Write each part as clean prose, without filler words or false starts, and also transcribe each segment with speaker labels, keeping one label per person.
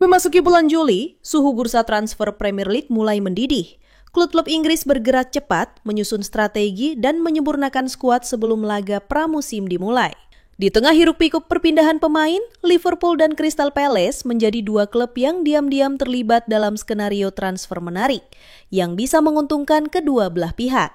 Speaker 1: Memasuki bulan Juli, suhu bursa transfer Premier League mulai mendidih. Klub-klub Inggris bergerak cepat, menyusun strategi dan menyempurnakan skuad sebelum laga pramusim dimulai. Di tengah hiruk-pikuk perpindahan pemain, Liverpool dan Crystal Palace menjadi dua klub yang diam-diam terlibat dalam skenario transfer menarik yang bisa menguntungkan kedua belah pihak.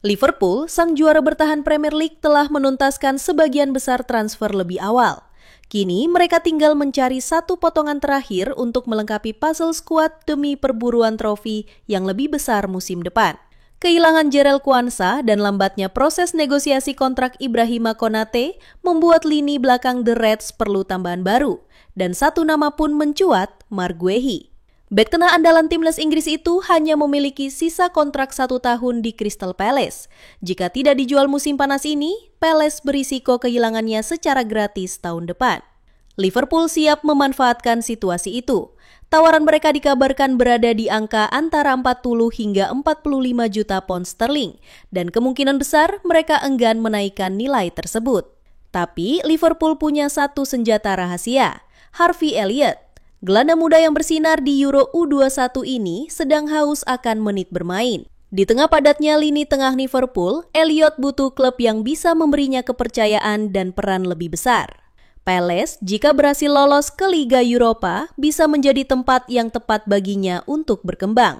Speaker 1: Liverpool, sang juara bertahan Premier League, telah menuntaskan sebagian besar transfer lebih awal. Kini mereka tinggal mencari satu potongan terakhir untuk melengkapi puzzle skuad demi perburuan trofi yang lebih besar musim depan. Kehilangan Jarell Quansah dan lambatnya proses negosiasi kontrak Ibrahima Konate membuat lini belakang The Reds perlu tambahan baru, dan satu nama pun mencuat, Marc Guehi. Bek tengah andalan timnas Inggris itu hanya memiliki sisa kontrak 1 tahun di Crystal Palace. Jika tidak dijual musim panas ini, Palace berisiko kehilangannya secara gratis tahun depan. Liverpool siap memanfaatkan situasi itu. Tawaran mereka dikabarkan berada di angka antara 40 hingga 45 juta pound sterling, dan kemungkinan besar mereka enggan menaikkan nilai tersebut. Tapi Liverpool punya satu senjata rahasia, Harvey Elliott. Gelandang muda yang bersinar di Euro U21 ini sedang haus akan menit bermain. Di tengah padatnya lini tengah Liverpool, Elliott butuh klub yang bisa memberinya kepercayaan dan peran lebih besar. Palace, jika berhasil lolos ke Liga Eropa, bisa menjadi tempat yang tepat baginya untuk berkembang.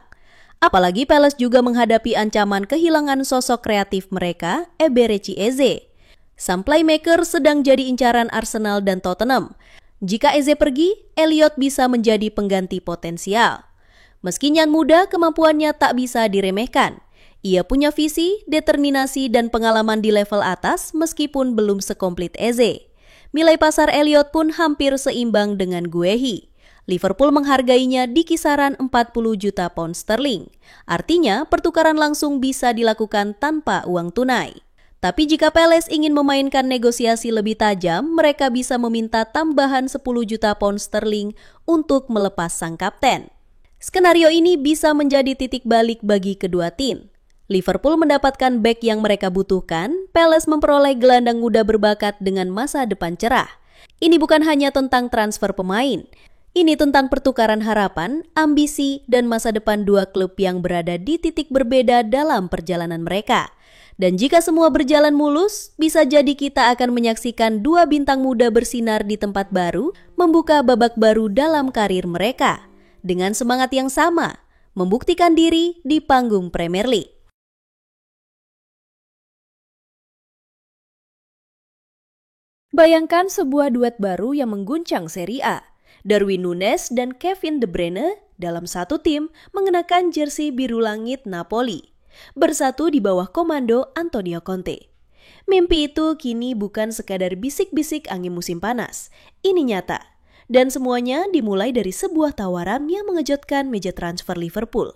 Speaker 1: Apalagi Palace juga menghadapi ancaman kehilangan sosok kreatif mereka, Eberechi Eze. Sang playmaker sedang jadi incaran Arsenal dan Tottenham. Jika Eze pergi, Elliott bisa menjadi pengganti potensial. Meski Nyan muda, kemampuannya tak bisa diremehkan. Ia punya visi, determinasi, dan pengalaman di level atas meskipun belum sekomplit Eze. Nilai pasar Elliott pun hampir seimbang dengan Guehi. Liverpool menghargainya di kisaran 40 juta pound sterling. Artinya, pertukaran langsung bisa dilakukan tanpa uang tunai. Tapi jika Palace ingin memainkan negosiasi lebih tajam, mereka bisa meminta tambahan 10 juta pound sterling untuk melepas sang kapten. Skenario ini bisa menjadi titik balik bagi kedua tim. Liverpool mendapatkan bek yang mereka butuhkan, Palace memperoleh gelandang muda berbakat dengan masa depan cerah. Ini bukan hanya tentang transfer pemain. Ini tentang pertukaran harapan, ambisi, dan masa depan dua klub yang berada di titik berbeda dalam perjalanan mereka. Dan jika semua berjalan mulus, bisa jadi kita akan menyaksikan dua bintang muda bersinar di tempat baru, membuka babak baru dalam karir mereka. Dengan semangat yang sama, membuktikan diri di panggung Premier League. Bayangkan sebuah duet baru yang mengguncang Serie A. Darwin Núñez dan Kevin De Bruyne dalam satu tim mengenakan jersey biru langit Napoli, bersatu di bawah komando Antonio Conte. Mimpi itu kini bukan sekadar bisik-bisik angin musim panas. Ini nyata. Dan semuanya dimulai dari sebuah tawaran yang mengejutkan meja transfer Liverpool.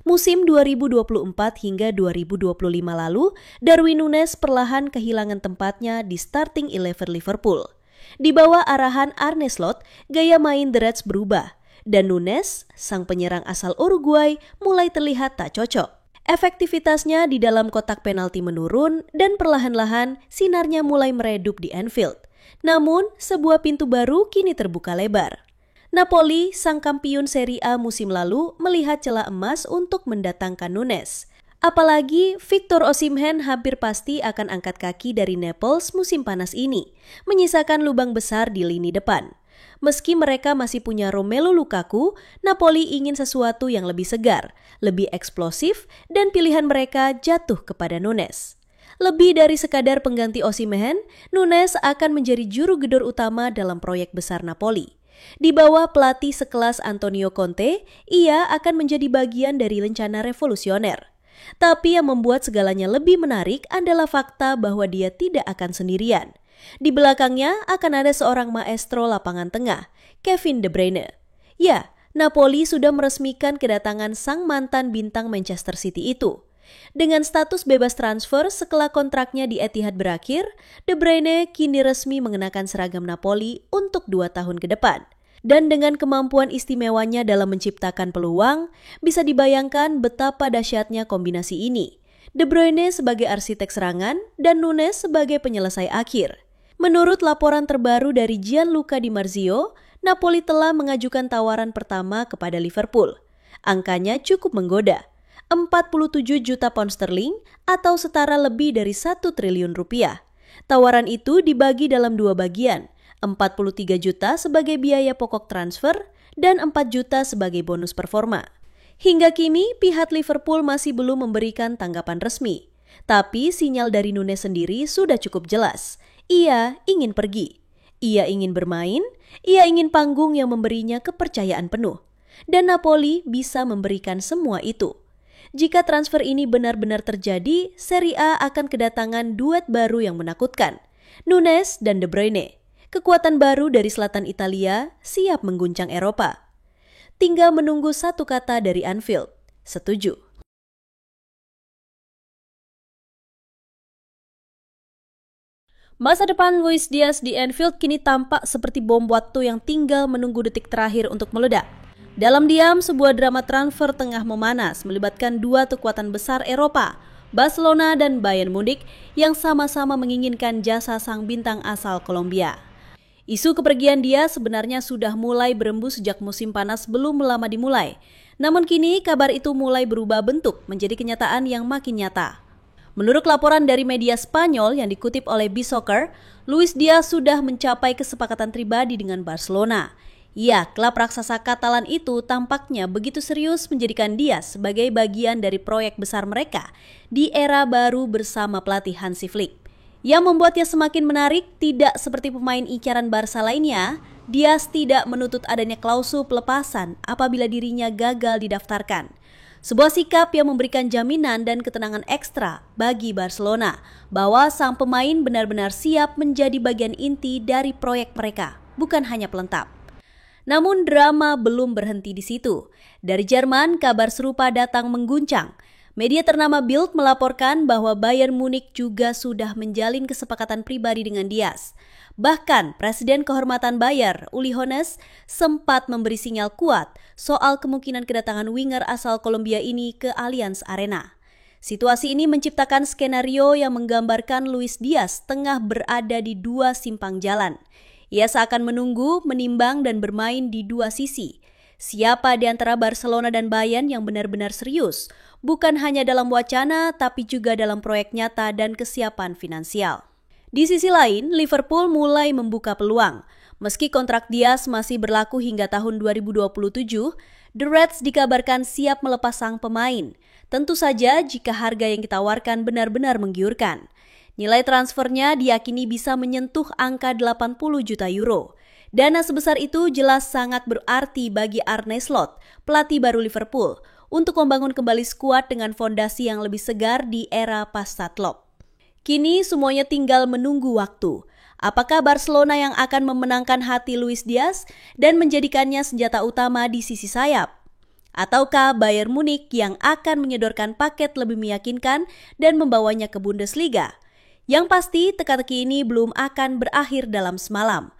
Speaker 1: Musim 2024 hingga 2025 lalu, Darwin Núñez perlahan kehilangan tempatnya di starting 11 Liverpool. Di bawah arahan Arne Slot, gaya main The Reds berubah. Dan Núñez, sang penyerang asal Uruguay, mulai terlihat tak cocok. Efektivitasnya di dalam kotak penalti menurun dan perlahan-lahan sinarnya mulai meredup di Anfield. Namun, sebuah pintu baru kini terbuka lebar. Napoli, sang kampiun Serie A musim lalu, melihat celah emas untuk mendatangkan Núñez. Apalagi Victor Osimhen hampir pasti akan angkat kaki dari Naples musim panas ini, menyisakan lubang besar di lini depan. Meski mereka masih punya Romelu Lukaku, Napoli ingin sesuatu yang lebih segar, lebih eksplosif, dan pilihan mereka jatuh kepada Núñez. Lebih dari sekadar pengganti Osimhen, Núñez akan menjadi juru gedor utama dalam proyek besar Napoli. Di bawah pelatih sekelas Antonio Conte, ia akan menjadi bagian dari rencana revolusioner. Tapi yang membuat segalanya lebih menarik adalah fakta bahwa dia tidak akan sendirian. Di belakangnya akan ada seorang maestro lapangan tengah, Kevin De Bruyne. Ya, Napoli sudah meresmikan kedatangan sang mantan bintang Manchester City itu. Dengan status bebas transfer setelah kontraknya di Etihad berakhir, De Bruyne kini resmi mengenakan seragam Napoli untuk 2 tahun ke depan. Dan dengan kemampuan istimewanya dalam menciptakan peluang, bisa dibayangkan betapa dahsyatnya kombinasi ini. De Bruyne sebagai arsitek serangan dan Núñez sebagai penyelesai akhir. Menurut laporan terbaru dari Gianluca Di Marzio, Napoli telah mengajukan tawaran pertama kepada Liverpool. Angkanya cukup menggoda, 47 juta pound sterling atau setara lebih dari 1 triliun rupiah. Tawaran itu dibagi dalam 2 bagian, 43 juta sebagai biaya pokok transfer dan 4 juta sebagai bonus performa. Hingga kini, pihak Liverpool masih belum memberikan tanggapan resmi. Tapi sinyal dari Nunes sendiri sudah cukup jelas. Ia ingin pergi. Ia ingin bermain. Ia ingin panggung yang memberinya kepercayaan penuh. Dan Napoli bisa memberikan semua itu. Jika transfer ini benar-benar terjadi, Serie A akan kedatangan duet baru yang menakutkan. Nunes dan De Bruyne. Kekuatan baru dari selatan Italia siap mengguncang Eropa. Tinggal menunggu satu kata dari Anfield, setuju. Masa depan Luis Diaz di Anfield kini tampak seperti bom waktu yang tinggal menunggu detik terakhir untuk meledak. Dalam diam, sebuah drama transfer tengah memanas melibatkan dua kekuatan besar Eropa, Barcelona dan Bayern Munich, yang sama-sama menginginkan jasa sang bintang asal Kolombia. Isu kepergian dia sebenarnya sudah mulai berembus sejak musim panas belum lama dimulai. Namun kini kabar itu mulai berubah bentuk menjadi kenyataan yang makin nyata. Menurut laporan dari media Spanyol yang dikutip oleh B-Soccer, Luis Diaz sudah mencapai kesepakatan pribadi dengan Barcelona. Ya, klub raksasa Katalan itu tampaknya begitu serius menjadikan Diaz sebagai bagian dari proyek besar mereka di era baru bersama pelatih Hansi Flick. Yang membuatnya semakin menarik, tidak seperti pemain incaran Barca lainnya, Diaz tidak menuntut adanya klausul pelepasan apabila dirinya gagal didaftarkan. Sebuah sikap yang memberikan jaminan dan ketenangan ekstra bagi Barcelona bahwa sang pemain benar-benar siap menjadi bagian inti dari proyek mereka, bukan hanya pelengkap. Namun drama belum berhenti di situ. Dari Jerman, kabar serupa datang mengguncang. Media ternama Bild melaporkan bahwa Bayern Munich juga sudah menjalin kesepakatan pribadi dengan Diaz. Bahkan Presiden Kehormatan Bayer, Uli Hoeneß, sempat memberi sinyal kuat soal kemungkinan kedatangan winger asal Kolombia ini ke Allianz Arena. Situasi ini menciptakan skenario yang menggambarkan Luis Diaz tengah berada di dua simpang jalan. Ia seakan menunggu, menimbang dan bermain di dua sisi. Siapa di antara Barcelona dan Bayern yang benar-benar serius, bukan hanya dalam wacana tapi juga dalam proyek nyata dan kesiapan finansial. Di sisi lain, Liverpool mulai membuka peluang. Meski kontrak Diaz masih berlaku hingga tahun 2027, The Reds dikabarkan siap melepas sang pemain. Tentu saja jika harga yang ditawarkan benar-benar menggiurkan. Nilai transfernya diyakini bisa menyentuh angka 80 juta euro. Dana sebesar itu jelas sangat berarti bagi Arne Slot, pelatih baru Liverpool, untuk membangun kembali skuad dengan fondasi yang lebih segar di era pasca Klopp. Kini semuanya tinggal menunggu waktu. Apakah Barcelona yang akan memenangkan hati Luis Diaz dan menjadikannya senjata utama di sisi sayap? Ataukah Bayern Munich yang akan menyodorkan paket lebih meyakinkan dan membawanya ke Bundesliga? Yang pasti, teka-teki ini belum akan berakhir dalam semalam.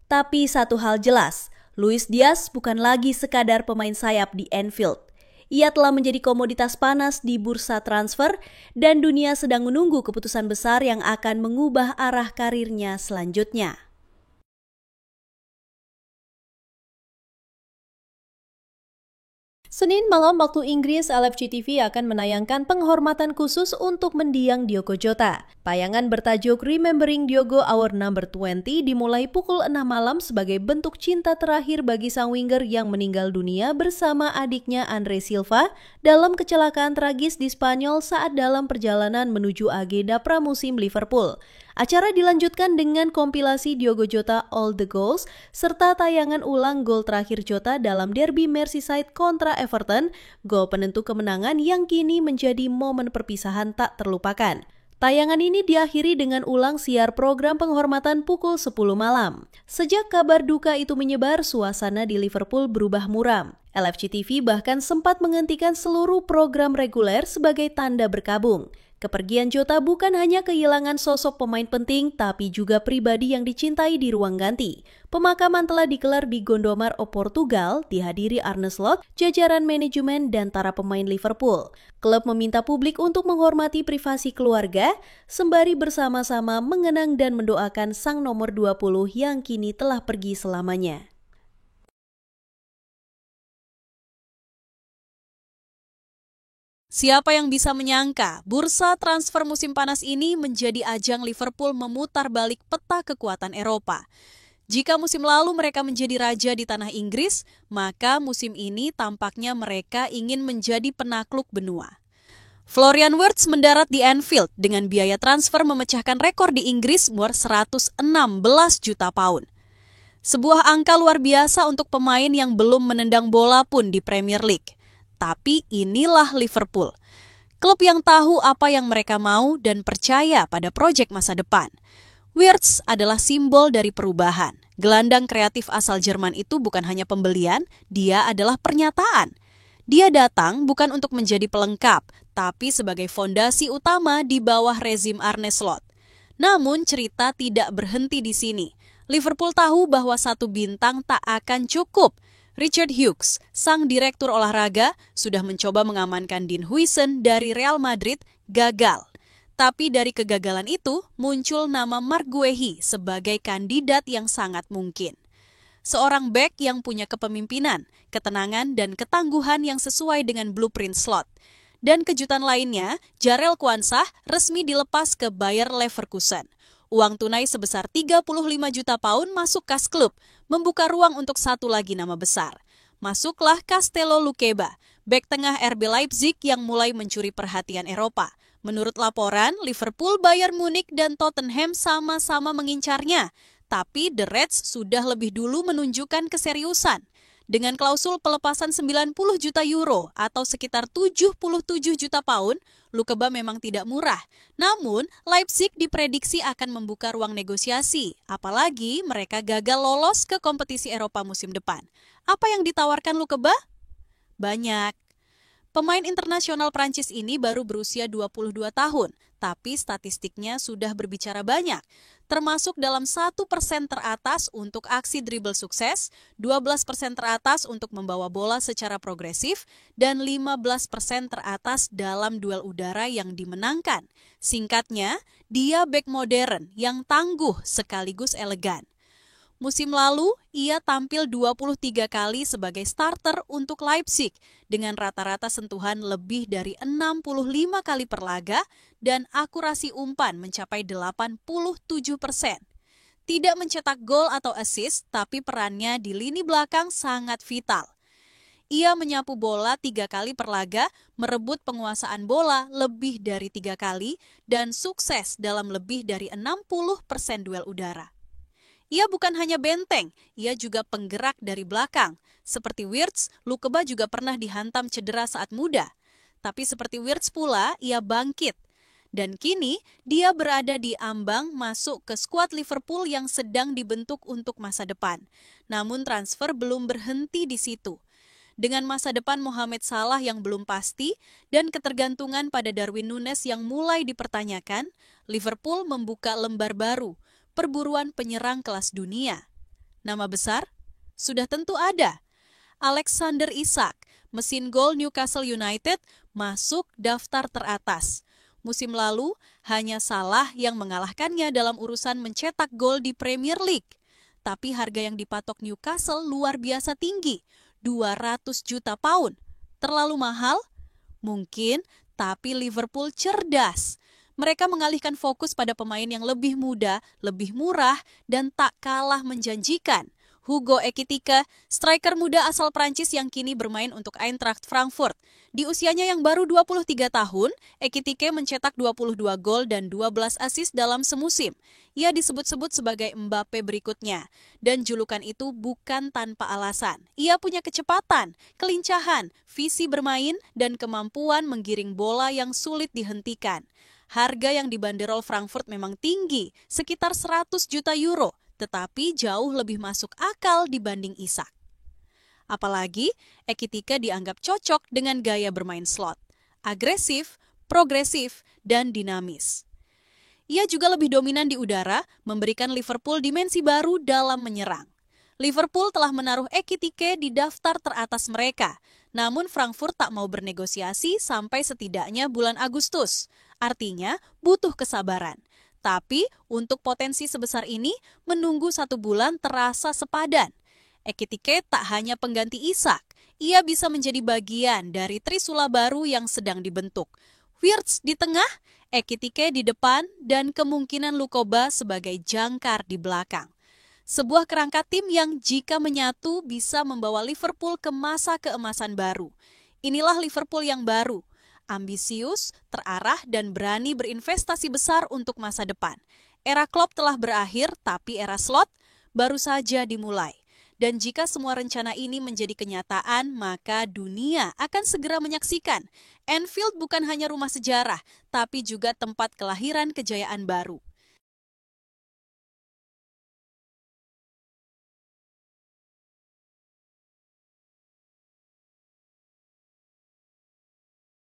Speaker 1: Tapi satu hal jelas, Luis Diaz bukan lagi sekadar pemain sayap di Anfield. Ia telah menjadi komoditas panas di bursa transfer dan dunia sedang menunggu keputusan besar yang akan mengubah arah karirnya selanjutnya. Senin malam waktu Inggris, LFC TV akan menayangkan penghormatan khusus untuk mendiang Diogo Jota. Tayangan bertajuk Remembering Diogo Our Number 20 dimulai pukul 6 malam sebagai bentuk cinta terakhir bagi sang winger yang meninggal dunia bersama adiknya Andre Silva dalam kecelakaan tragis di Spanyol saat dalam perjalanan menuju agenda pramusim Liverpool. Acara dilanjutkan dengan kompilasi Diogo Jota All the Goals serta tayangan ulang gol terakhir Jota dalam derby Merseyside kontra Everton, gol penentu kemenangan yang kini menjadi momen perpisahan tak terlupakan. Tayangan ini diakhiri dengan ulang siar program penghormatan pukul 10 malam. Sejak kabar duka itu menyebar, suasana di Liverpool berubah muram. LFC TV bahkan sempat menghentikan seluruh program reguler sebagai tanda berkabung. Kepergian Jota bukan hanya kehilangan sosok pemain penting, tapi juga pribadi yang dicintai di ruang ganti. Pemakaman telah digelar di Gondomar, Portugal, dihadiri Arne Slot, jajaran manajemen dan para pemain Liverpool. Klub meminta publik untuk menghormati privasi keluarga, sembari bersama-sama mengenang dan mendoakan sang nomor 20 yang kini telah pergi selamanya.
Speaker 2: Siapa yang bisa menyangka bursa transfer musim panas ini menjadi ajang Liverpool memutar balik peta kekuatan Eropa. Jika musim lalu mereka menjadi raja di tanah Inggris, maka musim ini tampaknya mereka ingin menjadi penakluk benua. Florian Wirtz mendarat di Anfield dengan biaya transfer memecahkan rekor di Inggris worth 116 juta pound. Sebuah angka luar biasa untuk pemain yang belum menendang bola pun di Premier League. Tapi inilah Liverpool, klub yang tahu apa yang mereka mau dan percaya pada proyek masa depan. Wirtz adalah simbol dari perubahan. Gelandang kreatif asal Jerman itu bukan hanya pembelian, dia adalah pernyataan. Dia datang bukan untuk menjadi pelengkap, tapi sebagai fondasi utama di bawah rezim Arne Slot. Namun cerita tidak berhenti di sini. Liverpool tahu bahwa satu bintang tak akan cukup. Richard Hughes, sang direktur olahraga, sudah mencoba mengamankan Dean Huijsen dari Real Madrid, gagal. Tapi dari kegagalan itu, muncul nama Marc Guehi sebagai kandidat yang sangat mungkin. Seorang bek yang punya kepemimpinan, ketenangan, dan ketangguhan yang sesuai dengan blueprint Slot. Dan kejutan lainnya, Jarell Quansah resmi dilepas ke Bayer Leverkusen. Uang tunai sebesar 35 juta pound masuk kas klub, membuka ruang untuk satu lagi nama besar. Masuklah Castello Luqueba, bek tengah RB Leipzig yang mulai mencuri perhatian Eropa. Menurut laporan, Liverpool, Bayern Munich, dan Tottenham sama-sama mengincarnya. Tapi The Reds sudah lebih dulu menunjukkan keseriusan. Dengan klausul pelepasan 90 juta euro atau sekitar 77 juta pound, Luqueba memang tidak murah. Namun, Leipzig diprediksi akan membuka ruang negosiasi, apalagi mereka gagal lolos ke kompetisi Eropa musim depan. Apa yang ditawarkan Luqueba? Banyak. Pemain internasional Prancis ini baru berusia 22 tahun, tapi statistiknya sudah berbicara banyak, termasuk dalam 1% teratas untuk aksi dribble sukses, 12% teratas untuk membawa bola secara progresif, dan 15% teratas dalam duel udara yang dimenangkan. Singkatnya, dia bek modern yang tangguh sekaligus elegan. Musim lalu, ia tampil 23 kali sebagai starter untuk Leipzig dengan rata-rata sentuhan lebih dari 65 kali per laga dan akurasi umpan mencapai 87%. Tidak mencetak gol atau assist, tapi perannya di lini belakang sangat vital. Ia menyapu bola 3 kali per laga, merebut penguasaan bola lebih dari 3 kali, dan sukses dalam lebih dari 60% duel udara. Ia bukan hanya benteng, ia juga penggerak dari belakang. Seperti Wirtz, Luqueba juga pernah dihantam cedera saat muda. Tapi seperti Wirtz pula, ia bangkit. Dan kini, dia berada di ambang masuk ke skuad Liverpool yang sedang dibentuk untuk masa depan. Namun transfer belum berhenti di situ. Dengan masa depan Mohamed Salah yang belum pasti dan ketergantungan pada Darwin Núñez yang mulai dipertanyakan, Liverpool membuka lembar baru. Perburuan penyerang kelas dunia. Nama besar? Sudah tentu ada. Alexander Isak, mesin gol Newcastle United, masuk daftar teratas. Musim lalu, hanya Salah yang mengalahkannya dalam urusan mencetak gol di Premier League. Tapi harga yang dipatok Newcastle luar biasa tinggi, 200 juta pound. Terlalu mahal? Mungkin, tapi Liverpool cerdas. Mereka mengalihkan fokus pada pemain yang lebih muda, lebih murah, dan tak kalah menjanjikan. Hugo Ekitike, striker muda asal Prancis yang kini bermain untuk Eintracht Frankfurt. Di usianya yang baru 23 tahun, Ekitike mencetak 22 gol dan 12 assist dalam semusim. Ia disebut-sebut sebagai Mbappe berikutnya. Dan julukan itu bukan tanpa alasan. Ia punya kecepatan, kelincahan, visi bermain, dan kemampuan menggiring bola yang sulit dihentikan. Harga yang dibanderol Frankfurt memang tinggi, sekitar 100 juta euro, tetapi jauh lebih masuk akal dibanding Isak. Apalagi, Ekitike dianggap cocok dengan gaya bermain Slot, agresif, progresif, dan dinamis. Ia juga lebih dominan di udara, memberikan Liverpool dimensi baru dalam menyerang. Liverpool telah menaruh Ekitike di daftar teratas mereka, namun Frankfurt tak mau bernegosiasi sampai setidaknya bulan Agustus. Artinya, butuh kesabaran. Tapi, untuk potensi sebesar ini, menunggu 1 bulan terasa sepadan. Ekitike tak hanya pengganti Isak, ia bisa menjadi bagian dari trisula baru yang sedang dibentuk. Wirtz di tengah, Ekitike di depan, dan kemungkinan Lukoba sebagai jangkar di belakang. Sebuah kerangka tim yang jika menyatu bisa membawa Liverpool ke masa keemasan baru. Inilah Liverpool yang baru, ambisius, terarah, dan berani berinvestasi besar untuk masa depan. Era Klopp telah berakhir, tapi era Slot baru saja dimulai. Dan jika semua rencana ini menjadi kenyataan, maka dunia akan segera menyaksikan. Anfield bukan hanya rumah sejarah, tapi juga tempat kelahiran kejayaan baru.